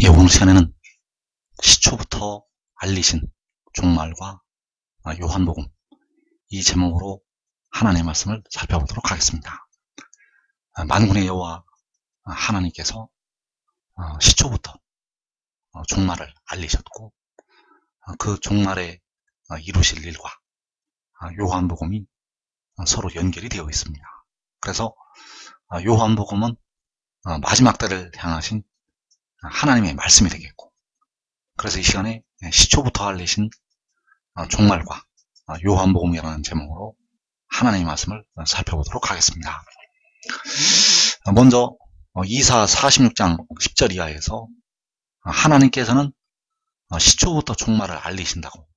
예, 오늘 시간에는 시초부터 알리신 종말과 요한복음, 이 제목으로 하나님의 말씀을 살펴보도록 하겠습니다. 만군의 여호와 하나님께서 시초부터 종말을 알리셨고, 그 종말에 이루실 일과 요한복음이 서로 연결이 되어 있습니다. 그래서 요한복음은 마지막 때를 향하신 하나님의 말씀이 되겠고, 그래서 이 시간에 시초부터 알리신 종말과 요한복음이라는 제목으로 하나님의 말씀을 살펴보도록 하겠습니다. 먼저 이사 46장 10절 이하에서 하나님께서는 시초부터 종말을 알리신다고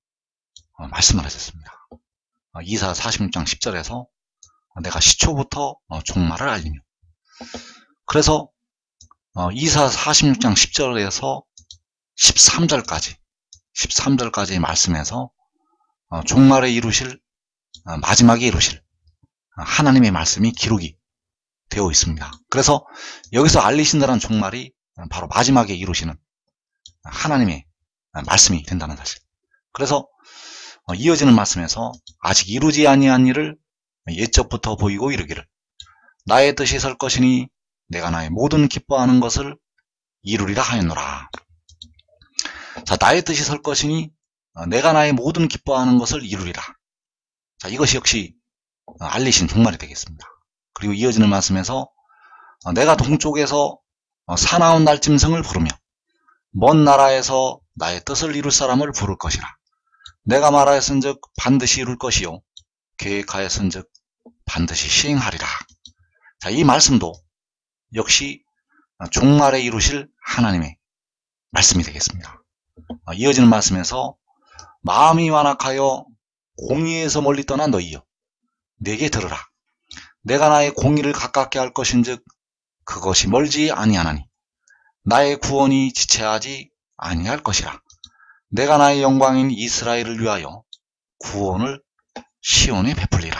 말씀을 하셨습니다. 이사 46장 10절에서 내가 시초부터 종말을 알리며, 그래서 이사 46장 10절에서 13절까지의 말씀에서 종말에 이루실, 마지막에 이루실 하나님의 말씀이 기록이 되어 있습니다. 그래서 여기서 알리신다는 종말이 바로 마지막에 이루시는 하나님의 말씀이 된다는 사실. 그래서 이어지는 말씀에서 아직 이루지 아니한 일을 옛적부터 보이고 이르기를 나의 뜻이 설 것이니 내가 나의 모든 기뻐하는 것을 이루리라 하였노라. 자, 나의 뜻이 설 것이니 내가 나의 모든 기뻐하는 것을 이루리라. 자, 이것이 역시 알리신 종말이 되겠습니다. 그리고 이어지는 말씀에서 내가 동쪽에서 사나운 날짐승을 부르며 먼 나라에서 나의 뜻을 이룰 사람을 부를 것이라. 내가 말하였은즉 반드시 이룰 것이요 계획하였은즉 반드시 시행하리라. 자, 이 말씀도 역시 종말에 이루실 하나님의 말씀이 되겠습니다. 이어지는 말씀에서 마음이 완악하여 공의에서 멀리 떠난 너희여 내게 들으라. 내가 나의 공의를 가깝게 할 것인즉 그것이 멀지 아니하나니 나의 구원이 지체하지 아니할 것이라. 내가 나의 영광인 이스라엘을 위하여 구원을 시온에 베풀리라.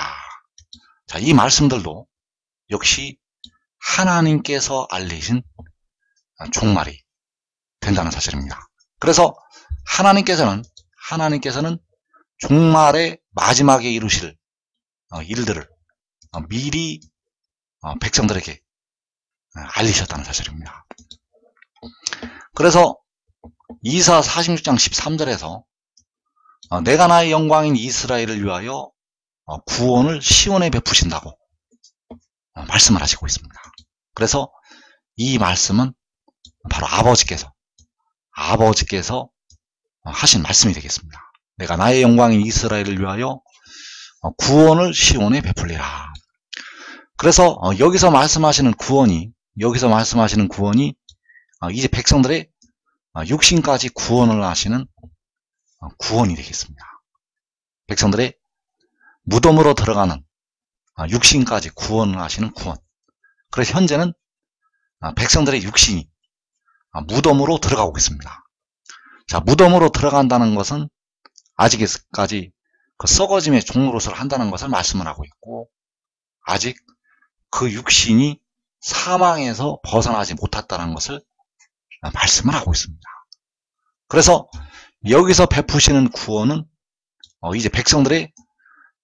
자, 이 말씀들도 역시 하나님께서 알리신 종말이 된다는 사실입니다. 그래서 하나님께서는 종말의 마지막에 이루실 일들을 미리 백성들에게 알리셨다는 사실입니다. 그래서 이사 46장 13절에서 내가 나의 영광인 이스라엘을 위하여 구원을 시온에 베푸신다고 말씀을 하시고 있습니다. 그래서 이 말씀은 바로 아버지께서 하신 말씀이 되겠습니다. 내가 나의 영광인 이스라엘을 위하여 구원을 시온에 베풀리라. 그래서 여기서 말씀하시는 구원이 이제 백성들의 육신까지 구원을 하시는 구원이 되겠습니다. 백성들의 무덤으로 들어가는 육신까지 구원을 하시는 구원. 그래서 현재는 백성들의 육신이 무덤으로 들어가고 있습니다. 자, 무덤으로 들어간다는 것은 아직까지 그 썩어짐의 종노릇을 한다는 것을 말씀을 하고 있고, 아직 그 육신이 사망에서 벗어나지 못했다는 것을 말씀을 하고 있습니다. 그래서 여기서 베푸시는 구원은 이제 백성들의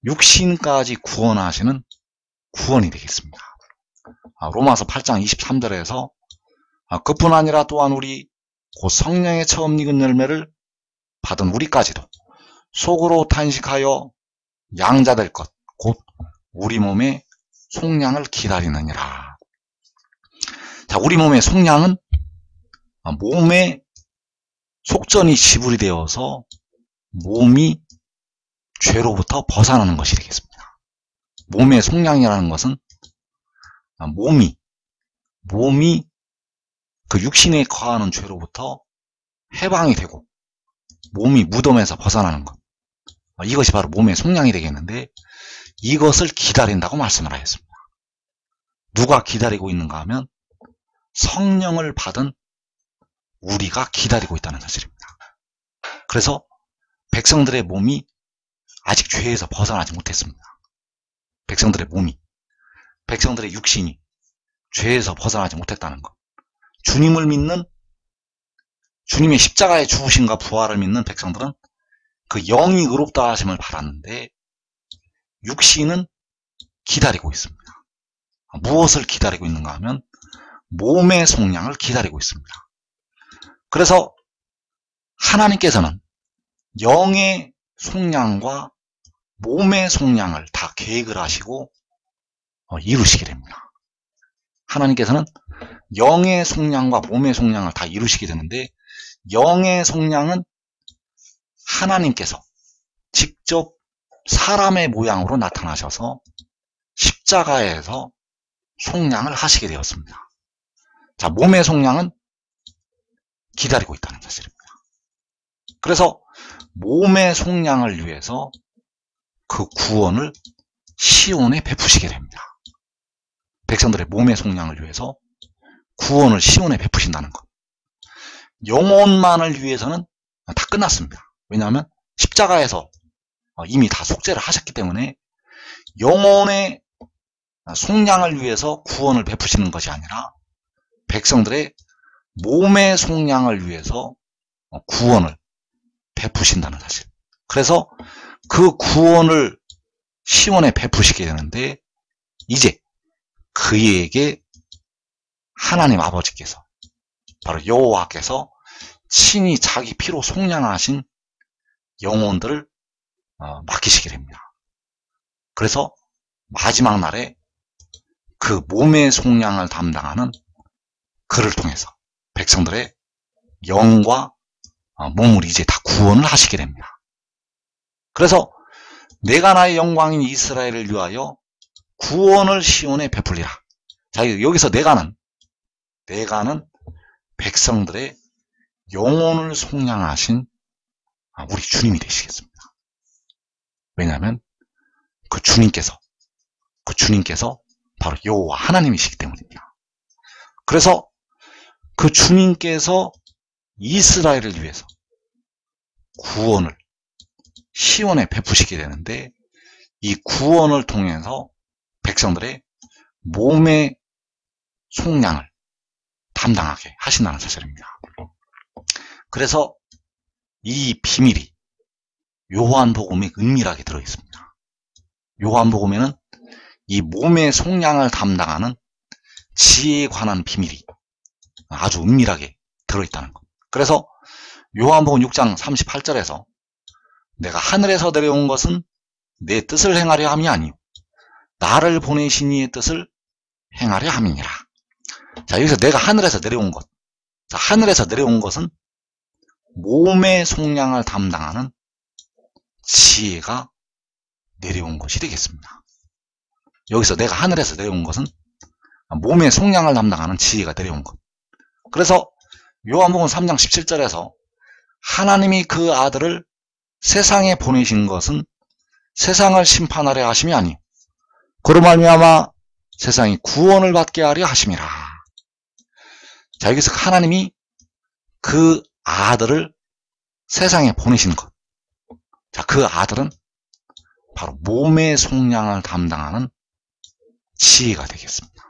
육신까지 구원하시는 구원이 되겠습니다. 로마서 8장 23절에서 그뿐 아니라 또한 우리 곧 성령의 처음 익은 열매를 받은 우리까지도 속으로 탄식하여 양자될 것 곧 우리 몸의 속량을 기다리느니라. 자, 우리 몸의 속량은 몸의 속전이 지불이 되어서 몸이 죄로부터 벗어나는 것이 되겠습니다. 몸의 속량이라는 것은 몸이 그 육신에 거하는 죄로부터 해방이 되고 몸이 무덤에서 벗어나는 것, 이것이 바로 몸의 속량이 되겠는데, 이것을 기다린다고 말씀을 하였습니다. 누가 기다리고 있는가 하면 성령을 받은 우리가 기다리고 있다는 사실입니다. 그래서 백성들의 몸이 아직 죄에서 벗어나지 못했습니다. 백성들의 육신이 죄에서 벗어나지 못했다는 것. 주님을 믿는, 주님의 십자가의 죽으심과 부활을 믿는 백성들은 그 영이 의롭다 하심을 받았는데 육신은 기다리고 있습니다. 무엇을 기다리고 있는가 하면 몸의 속량을 기다리고 있습니다. 그래서 하나님께서는 영의 속량과 몸의 속량을 다 계획을 하시고 이루시게 됩니다. 하나님께서는 영의 속량과 몸의 속량을 다 이루시게 되는데, 영의 속량은 하나님께서 직접 사람의 모양으로 나타나셔서 십자가에서 속량을 하시게 되었습니다. 자, 몸의 속량은 기다리고 있다는 사실입니다. 그래서 몸의 속량을 위해서 그 구원을 시온에 베푸시게 됩니다. 백성들의 몸의 속량을 위해서 구원을 시온에 베푸신다는 것. 영혼만을 위해서는 다 끝났습니다. 왜냐하면 십자가에서 이미 다 속죄를 하셨기 때문에 영혼의 속량을 위해서 구원을 베푸시는 것이 아니라 백성들의 몸의 속량을 위해서 구원을 베푸신다는 사실. 그래서 그 구원을 시온에 베푸시게 되는데, 이제 그에게 하나님 아버지께서, 바로 여호와께서 친히 자기 피로 속량하신 영혼들을 맡기시게 됩니다. 그래서 마지막 날에 그 몸의 속량을 담당하는 그를 통해서 백성들의 영과 몸을 이제 다 구원을 하시게 됩니다. 그래서 내가 나의 영광인 이스라엘을 위하여 구원을 시온에 베풀리라. 자, 여기서 내가는 백성들의 영혼을 속량하신 우리 주님이 되시겠습니다. 왜냐하면 그 주님께서 바로 여호와 하나님이시기 때문입니다. 그래서 그 주님께서 이스라엘을 위해서 구원을 시온에 베푸시게 되는데, 이 구원을 통해서 백성들의 몸의 속량을 담당하게 하신다는 사실입니다. 그래서 이 비밀이 요한복음에 은밀하게 들어있습니다. 요한복음에는 이 몸의 속량을 담당하는 지혜에 관한 비밀이 아주 은밀하게 들어있다는 것. 그래서 요한복음 6장 38절에서 내가 하늘에서 내려온 것은 내 뜻을 행하려 함이 아니요 나를 보내신 이의 뜻을 행하려 함이니라. 자, 여기서 내가 하늘에서 내려온 것. 자, 하늘에서 내려온 것은 몸의 속량을 담당하는 지혜가 내려온 것이 되겠습니다. 여기서 내가 하늘에서 내려온 것은 몸의 속량을 담당하는 지혜가 내려온 것. 그래서 요한복음 3장 17절에서 하나님이 그 아들을 세상에 보내신 것은 세상을 심판하려 하심이 아니요 그로 말미암아 세상이 구원을 받게 하려 하심이라. 자, 여기서 하나님이 그 아들을 세상에 보내신 것. 자, 그 아들은 바로 몸의 속량을 담당하는 지혜가 되겠습니다.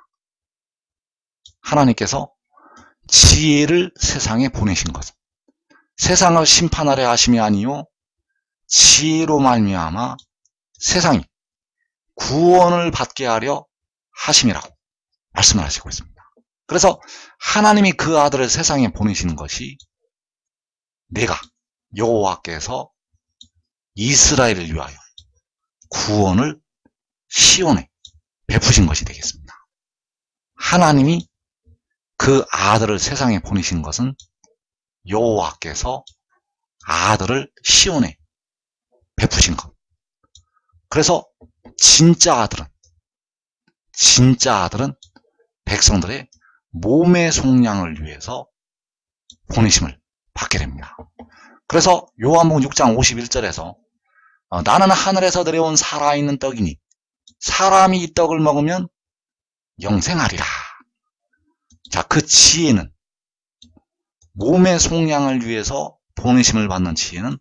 하나님께서 지혜를 세상에 보내신 것은 세상을 심판하려 하심이 아니요 지혜로 말미암아 세상이 구원을 받게 하려 하심이라고 말씀을 하시고 있습니다. 그래서 하나님이 그 아들을 세상에 보내시는 것이 내가 여호와께서 이스라엘을 위하여 구원을 시온에 베푸신 것이 되겠습니다. 하나님이 그 아들을 세상에 보내신 것은 여호와께서 아들을 시온에 베푸신 것. 그래서 진짜 아들은 백성들의 몸의 속량을 위해서 보내심을 받게 됩니다. 그래서 요한복음 6장 51절에서 나는 하늘에서 내려온 살아있는 떡이니 사람이 이 떡을 먹으면 영생하리라. 자, 그 지혜는 몸의 속량을 위해서 보내심을 받는 지혜는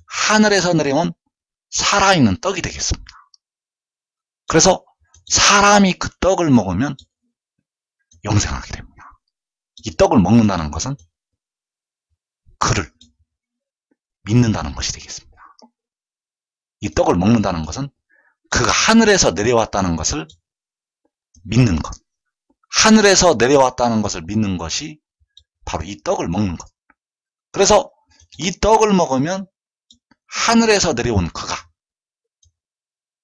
하늘에서 내려온 살아있는 떡이 되겠습니다. 그래서 사람이 그 떡을 먹으면 영생하게 됩니다. 이 떡을 먹는다는 것은 그를 믿는다는 것이 되겠습니다. 이 떡을 먹는다는 것은 그가 하늘에서 내려왔다는 것을 믿는 것. 하늘에서 내려왔다는 것을 믿는 것이 바로 이 떡을 먹는 것. 그래서 이 떡을 먹으면 하늘에서 내려온 그가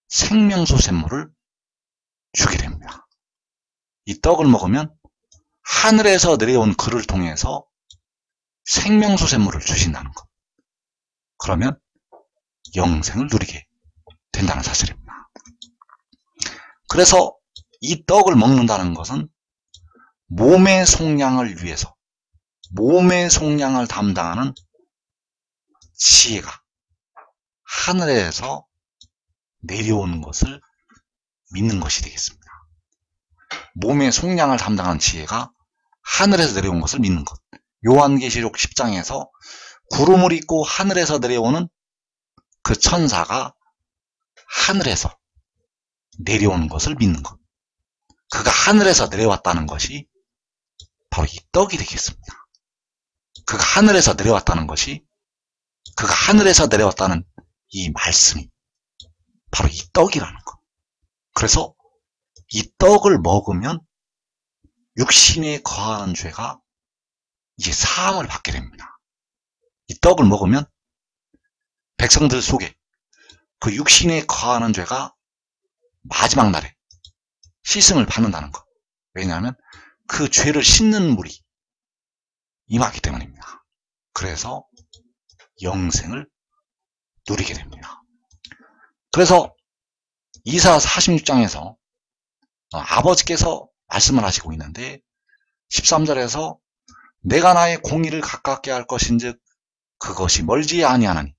생명수 샘물을 주게 됩니다. 이 떡을 먹으면 하늘에서 내려온 그를 통해서 생명수 샘물을 주신다는 것. 그러면 영생을 누리게 된다는 사실입니다. 그래서 이 떡을 먹는다는 것은 몸의 속량을 위해서, 몸의 속량을 담당하는 지혜가 하늘에서 내려오는 것을 믿는 것이 되겠습니다. 몸의 속량을 담당하는 지혜가 하늘에서 내려온 것을 믿는 것. 요한계시록 10장에서 구름을 입고 하늘에서 내려오는 그 천사가 하늘에서 내려오는 것을 믿는 것. 그가 하늘에서 내려왔다는 것이 바로 이 떡이 되겠습니다. 그가 하늘에서 내려왔다는 것이, 그가 하늘에서 내려왔다는 이 말씀이 바로 이 떡이라는 것. 그래서 이 떡을 먹으면 육신에 거하는 죄가 이제 사함을 받게 됩니다. 이 떡을 먹으면 백성들 속에 그 육신에 거하는 죄가 마지막 날에 씻음을 받는다는 것. 왜냐하면 그 죄를 씻는 물이 임하기 때문입니다. 그래서 영생을 누리게 됩니다. 그래서 이사 46장에서 아버지께서 말씀을 하시고 있는데 13절에서 내가 나의 공의를 가깝게 할 것인즉 그것이 멀지 아니하나니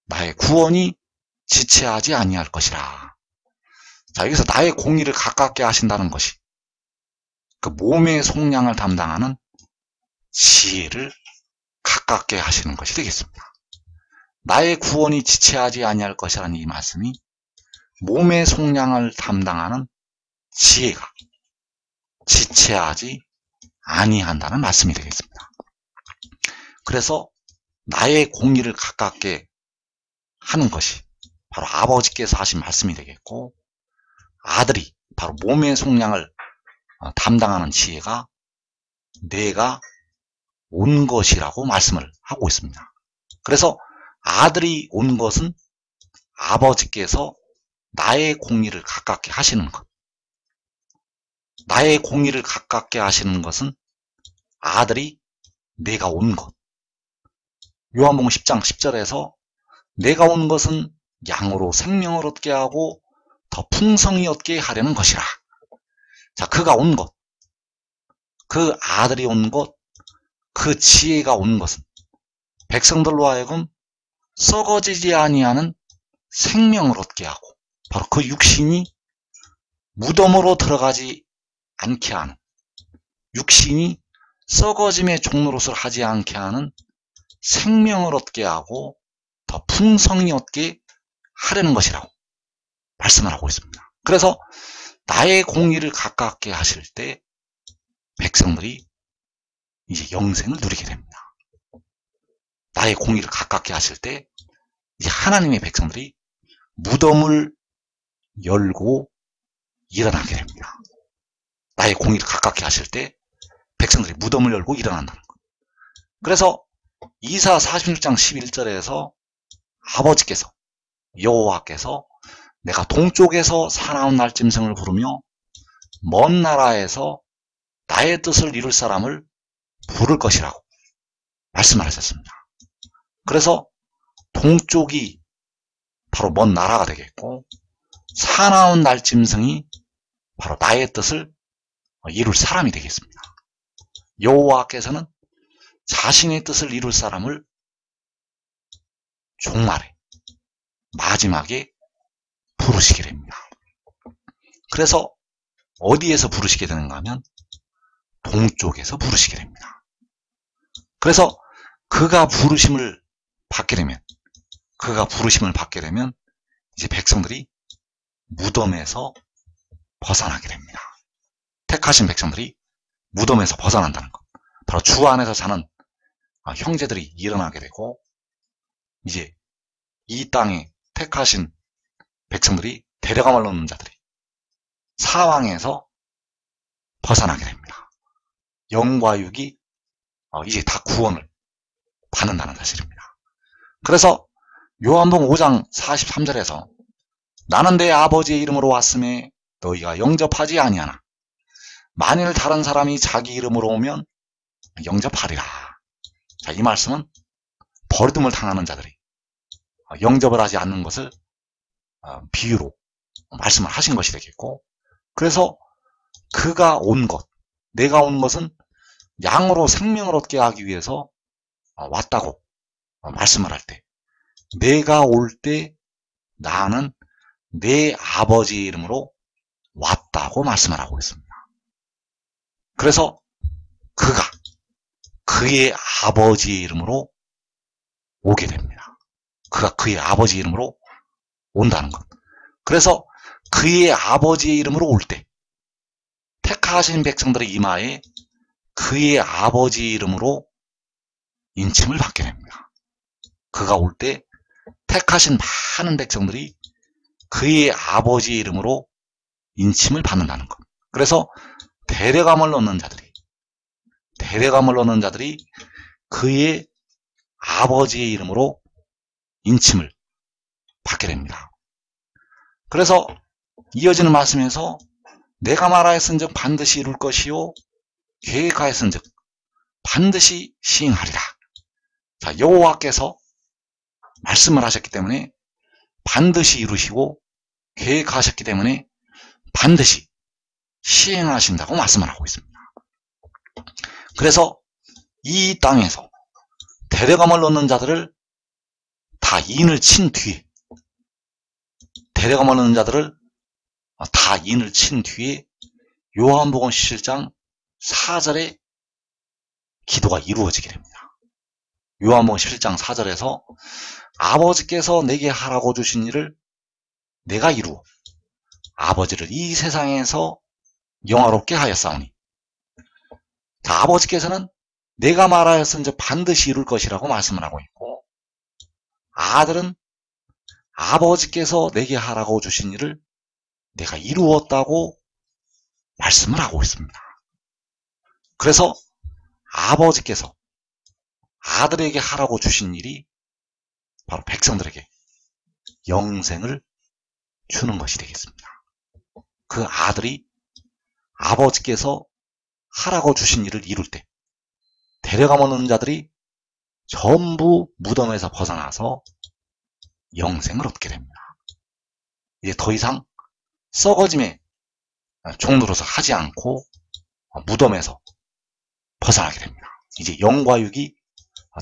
나의 구원이 지체하지 아니할 것이라. 자, 여기서 나의 공의를 가깝게 하신다는 것이 그 몸의 속량을 담당하는 지혜를 가깝게 하시는 것이 되겠습니다. 나의 구원이 지체하지 아니할 것이라는 이 말씀이 몸의 속량을 담당하는 지혜가 지체하지 아니한다는 말씀이 되겠습니다. 그래서 나의 공의를 가깝게 하는 것이 바로 아버지께서 하신 말씀이 되겠고, 아들이 바로 몸의 속량을 담당하는 지혜가 내가 온 것이라고 말씀을 하고 있습니다. 그래서 아들이 온 것은 아버지께서 나의 공의를 가깝게 하시는 것. 나의 공의를 가깝게 하시는 것은 아들이 내가 온 것. 요한복음 10장 10절에서 내가 온 것은 양으로 생명을 얻게 하고 더 풍성히 얻게 하려는 것이라. 자, 그가 온 것, 그 아들이 온 것, 그 지혜가 온 것은 백성들로 하여금 썩어지지 아니하는 생명을 얻게 하고 바로 그 육신이 무덤으로 들어가지 않게 하는, 육신이 썩어짐의 종노릇을 하지 않게 하는 생명을 얻게 하고 더 풍성히 얻게 하려는 것이라고 말씀을 하고 있습니다. 그래서 나의 공의를 가깝게 하실 때 백성들이 이제 영생을 누리게 됩니다. 나의 공의를 가깝게 하실 때 이제 하나님의 백성들이 무덤을 열고 일어나게 됩니다. 나의 공의를 가깝게 하실 때 백성들이 무덤을 열고 일어난다는 것. 그래서 이사 46장 11절에서 아버지께서, 여호와께서 내가 동쪽에서 사나운 날짐승을 부르며 먼 나라에서 나의 뜻을 이룰 사람을 부를 것이라고 말씀을 하셨습니다. 그래서 동쪽이 바로 먼 나라가 되겠고, 사나운 날짐승이 바로 나의 뜻을 이룰 사람이 되겠습니다. 여호와께서는 자신의 뜻을 이룰 사람을 종말에 마지막에 부르시게 됩니다. 그래서 어디에서 부르시게 되는가 하면 동쪽에서 부르시게 됩니다. 그래서 그가 부르심을 받게 되면 이제 백성들이 무덤에서 벗어나게 됩니다. 택하신 백성들이 무덤에서 벗어난다는 것. 바로 주 안에서 사는 형제들이 일어나게 되고, 이제 이 땅에 택하신 백성들이, 데려감을 얻는 자들이 사왕에서 벗어나게 됩니다. 영과 육이 이제 다 구원을 받는다는 사실입니다. 그래서 요한복음 5장 43절에서 나는 내 아버지의 이름으로 왔음에 너희가 영접하지 아니하나 만일 다른 사람이 자기 이름으로 오면 영접하리라. 자, 이 말씀은 버림을 당하는 자들이 영접을 하지 않는 것을 비유로 말씀을 하신 것이 되겠고, 그래서 그가 온 것, 내가 온 것은 양으로 생명을 얻게 하기 위해서 왔다고 말씀을 할 때, 내가 올 때 나는 내 아버지 이름으로 왔다고 말씀을 하고 있습니다. 그래서 그가 그의 아버지의 이름으로 오게 됩니다. 그가 그의 아버지 이름으로 온다는 것. 그래서 그의 아버지의 이름으로 올 때 택하신 백성들의 이마에 그의 아버지 이름으로 인침을 받게 됩니다. 그가 올 때 택하신 많은 백성들이 그의 아버지 이름으로 인침을 받는다는 것. 그래서 데려감을 얻는 자들이 그의 아버지의 이름으로 인침을 받게 됩니다. 그래서 이어지는 말씀에서 내가 말하였은즉 반드시 이룰 것이요 계획하였은즉 반드시 시행하리라. 자, 여호와께서 말씀을 하셨기 때문에 반드시 이루시고 계획하셨기 때문에 반드시 시행하신다고 말씀을 하고 있습니다. 그래서 이 땅에서 데려감을 얻는 자들을 다 인을 친 뒤에, 데려감을 얻는 자들을 다 인을 친 뒤에 요한복음 17장 4절에 기도가 이루어지게 됩니다. 요한복음 17장 4절에서 아버지께서 내게 하라고 주신 일을 내가 이루어 아버지를 이 세상에서 영화롭게 하였사오니. 자, 아버지께서는 내가 말하였은즉 반드시 이룰 것이라고 말씀을 하고 있고, 아들은 아버지께서 내게 하라고 주신 일을 내가 이루었다고 말씀을 하고 있습니다. 그래서 아버지께서 아들에게 하라고 주신 일이 바로 백성들에게 영생을 주는 것이 되겠습니다. 그 아들이 아버지께서 하라고 주신 일을 이룰 때 데려감 얻는 자들이 전부 무덤에서 벗어나서 영생을 얻게 됩니다. 이제 더 이상 썩어짐의 종로로서 하지 않고 무덤에서 벗어나게 됩니다. 이제 영과 육이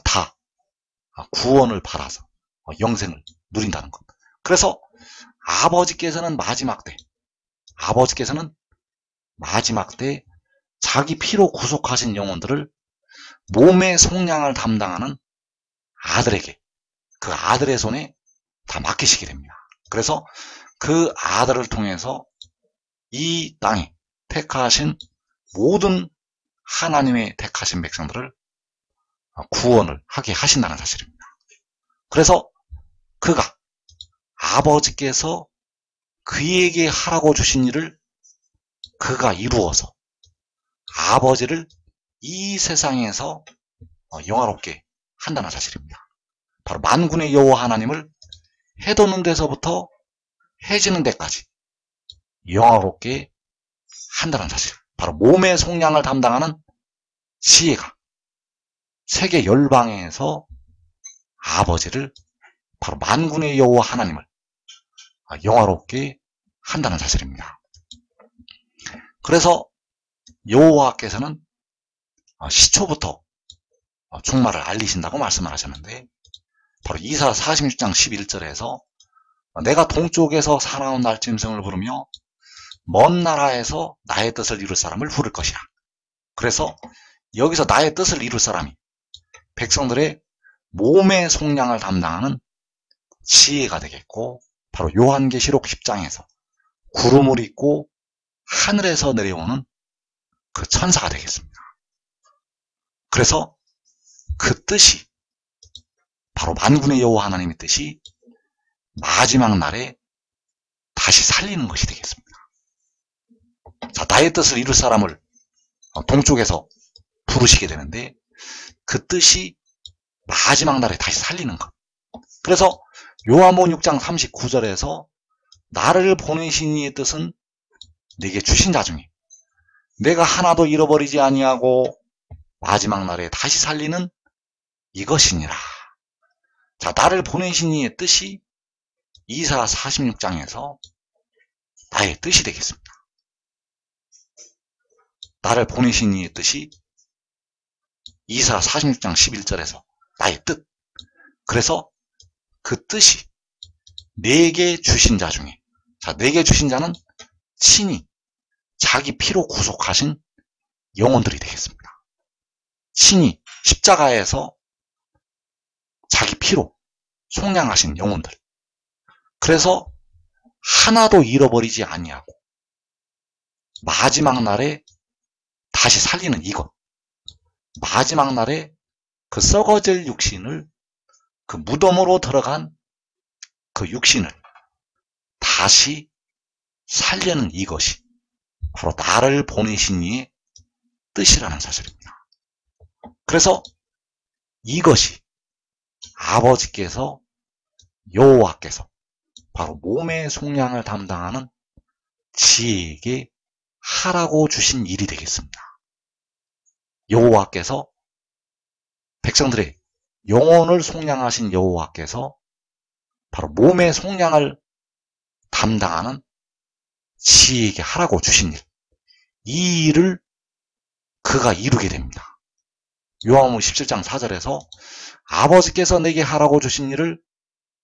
다 구원을 받아서 영생을 누린다는 것. 그래서 아버지께서는 마지막 때 자기 피로 구속하신 영혼들을 몸의 속량을 담당하는 아들에게, 그 아들의 손에 다 맡기시게 됩니다. 그래서 그 아들을 통해서 이 땅에 택하신 모든 하나님의 택하신 백성들을 구원을 하게 하신다는 사실입니다. 그래서 그가 아버지께서 그에게 하라고 주신 일을 그가 이루어서 아버지를 이 세상에서 영화롭게 한다는 사실입니다. 바로 만군의 여호와 하나님을 해 돋는 데서부터 해 지는 데까지 영화롭게 한다는 사실. 바로 몸의 속량을 담당하는 지혜가 세계 열방에서 아버지를, 바로 만군의 여호와 하나님을 영화롭게 한다는 사실입니다. 그래서 여호와께서는 시초부터 종말을 알리신다고 말씀을 하셨는데, 바로 이사 46장 11절에서 내가 동쪽에서 사나운 날짐승을 부르며 먼 나라에서 나의 뜻을 이룰 사람을 부를 것이라. 그래서 여기서 나의 뜻을 이룰 사람이 백성들의 몸의 속량을 담당하는 지혜가 되겠고, 바로 요한계시록 10장에서 구름을 입고 하늘에서 내려오는 그 천사가 되겠습니다. 그래서 그 뜻이 바로 만군의 여호와 하나님의 뜻이 마지막 날에 다시 살리는 것이 되겠습니다. 자, 나의 뜻을 이룰 사람을 동쪽에서 부르시게 되는데 그 뜻이 마지막 날에 다시 살리는 것. 그래서 요한복음 6장 39절에서 나를 보내신 이의 뜻은 내게 주신 자 중에 내가 하나도 잃어버리지 아니하고 마지막 날에 다시 살리는 이것이니라. 자, 나를 보내신 이의 뜻이 이사 46장에서 나의 뜻이 되겠습니다. 나를 보내신 이의 뜻이 이사 46장 11절에서 나의 뜻. 그래서 그 뜻이 내게 주신 자 중에, 자, 내게 주신 자는 친히 자기 피로 구속하신 영혼들이 되겠습니다. 친히 십자가에서 자기 피로 속량하신 영혼들. 그래서 하나도 잃어버리지 아니하고 마지막 날에 다시 살리는 이것. 마지막 날에 그 썩어질 육신을, 그 무덤으로 들어간 그 육신을 다시 살려는 이것이 바로 나를 보내신 이의 뜻이라는 사실입니다. 그래서 이것이 아버지께서, 여호와께서 바로 몸의 속량을 담당하는 지혜에게 하라고 주신 일이 되겠습니다. 여호와께서, 백성들의 영혼을 속량하신 여호와께서 바로 몸의 속량을 담당하는 지혜에게 하라고 주신 일, 이 일을 그가 이루게 됩니다. 요한복음 17장 4절에서 아버지께서 내게 하라고 주신 일을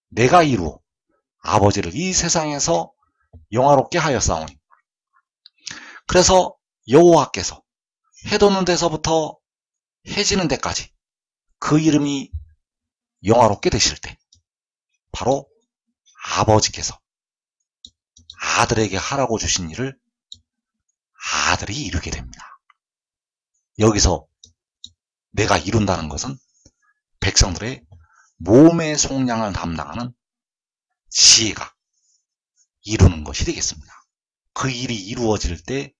내가 이루어 아버지를 이 세상에서 영화롭게 하였사오니. 그래서 여호와께서 해 돋는 데서부터 해 지는 데까지 그 이름이 영화롭게 되실 때 바로 아버지께서 아들에게 하라고 주신 일을 아들이 이루게 됩니다. 여기서 내가 이룬다는 것은 백성들의 몸의 속량을 담당하는 지혜가 이루는 것이 되겠습니다. 그 일이 이루어질 때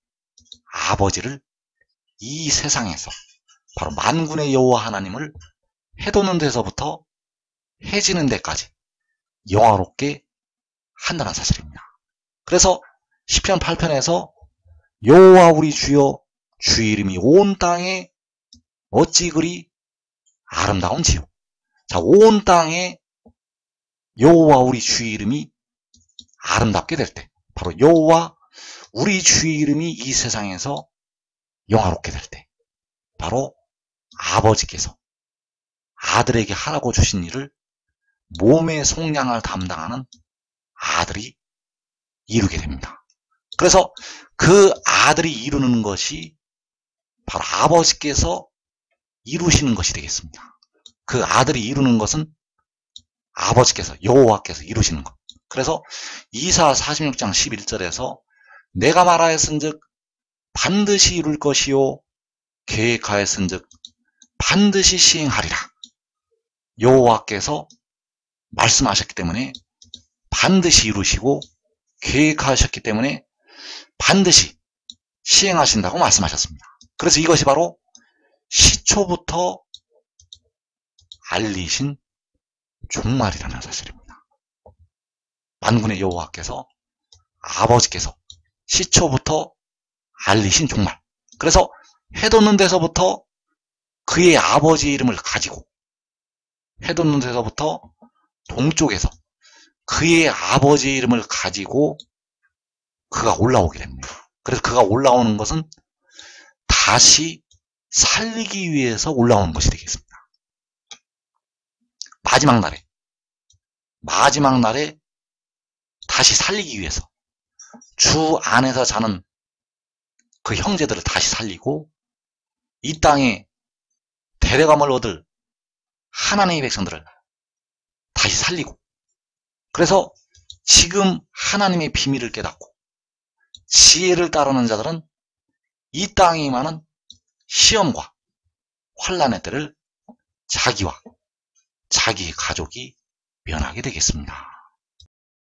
아버지를 이 세상에서 바로 만군의 여호와 하나님을 해 돋는 데서부터 해 지는 데까지 영화롭게 한다는 사실입니다. 그래서 시편 8편에서 여호와 우리 주여 주 이름이 온 땅에 어찌 그리 아름다운지요. 자, 온 땅에 여호와 우리 주 이름이 아름답게 될 때, 바로 여호와 우리 주 이름이 이 세상에서 영화롭게 될 때, 바로 아버지께서 아들에게 하라고 주신 일을 몸의 속량을 담당하는 아들이 이루게 됩니다. 그래서 그 아들이 이루는 것이 바로 아버지께서 이루시는 것이 되겠습니다. 그 아들이 이루는 것은 아버지께서, 여호와께서 이루시는 것. 그래서 이사 46장 11절에서 내가 말하였은즉 반드시 이룰 것이요 계획하였은즉 반드시 시행하리라. 여호와께서 말씀하셨기 때문에 반드시 이루시고 계획하셨기 때문에 반드시 시행하신다고 말씀하셨습니다. 그래서 이것이 바로 시초부터 알리신 종말이라는 사실입니다. 만군의 여호와께서, 아버지께서 시초부터 알리신 종말. 그래서 해 돋는 데서부터 그의 아버지 이름을 가지고, 해 돋는 데서부터 동쪽에서 그의 아버지 이름을 가지고 그가 올라오게 됩니다. 그래서 그가 올라오는 것은 다시 살리기 위해서 올라오는 것이 되겠습니다. 마지막 날에 다시 살리기 위해서 주 안에서 자는 그 형제들을 다시 살리고 이 땅에 대대감을 얻을 하나님의 백성들을 다시 살리고, 그래서 지금 하나님의 비밀을 깨닫고 지혜를 따르는 자들은 이 땅에 임하는 시험과 환란의 때를 자기와 자기 가족이 면하게 되겠습니다.